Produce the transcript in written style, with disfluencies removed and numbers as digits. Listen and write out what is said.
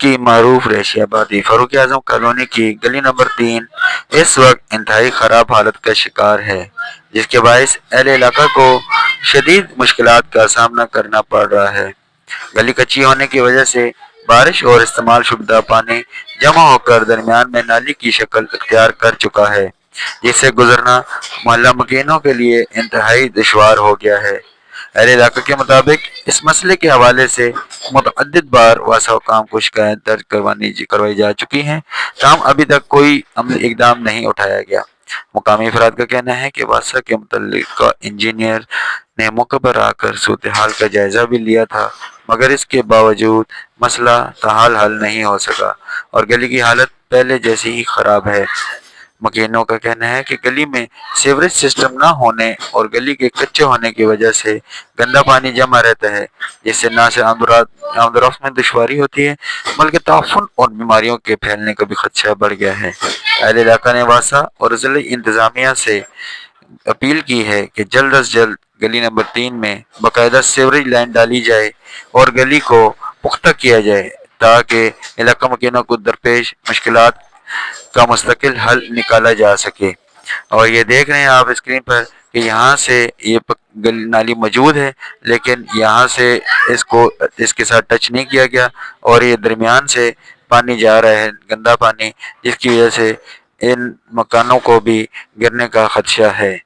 کی معروف رہائشی آبادی فاروق اعظم کالونی کی گلی نمبر 3 اس وقت انتہائی خراب حالت کا شکار ہے، جس کے باعث اہل علاقہ کو شدید مشکلات کا سامنا کرنا پڑ رہا ہے۔ گلی کچی ہونے کی وجہ سے بارش اور استعمال شدہ پانی جمع ہو کر درمیان میں نالی کی شکل اختیار کر چکا ہے، جس سے گزرنا محلہ مکینوں کے لیے انتہائی دشوار ہو گیا ہے۔ اہل علاقہ کے مطابق اس مسئلے کے حوالے سے متعدد بار واسا حکام کو شکایت درج کروائی جا چکی ہیں، تاہم ابھی تک کوئی عملی اقدام نہیں اٹھایا گیا۔ مقامی افراد کا کہنا ہے کہ واسا کے متعلقہ انجینئر نے موقع پر آ کر صورتحال کا جائزہ بھی لیا تھا، مگر اس کے باوجود مسئلہ تاحال حل نہیں ہو سکا اور گلی کی حالت پہلے جیسی ہی خراب ہے۔ مکینوں کا کہنا ہے کہ گلی میں سیوریج سسٹم نہ ہونے اور گلی کے کچے ہونے کی وجہ سے گندا پانی جمع رہتا ہے، جس سے نہ صرف آمد و رفت میں دشواری ہوتی ہے بلکہ تعفن اور بیماریوں کے پھیلنے کا بھی خدشہ بڑھ گیا ہے۔ اہل علاقہ نے واسا اور ضلعی انتظامیہ سے اپیل کی ہے کہ جلد از جلد گلی نمبر 3 میں باقاعدہ سیوریج لائن ڈالی جائے اور گلی کو پختہ کیا جائے تاکہ علاقہ مکینوں کو درپیش مشکلات کا مستقل حل نکالا جا سکے۔ اور یہ دیکھ رہے ہیں آپ اسکرین پر کہ یہاں سے یہ نالی موجود ہے، لیکن یہاں سے اس کے ساتھ ٹچ نہیں کیا گیا اور یہ درمیان سے پانی جا رہا ہے، گندا پانی، جس کی وجہ سے ان مکانوں کو بھی گرنے کا خدشہ ہے۔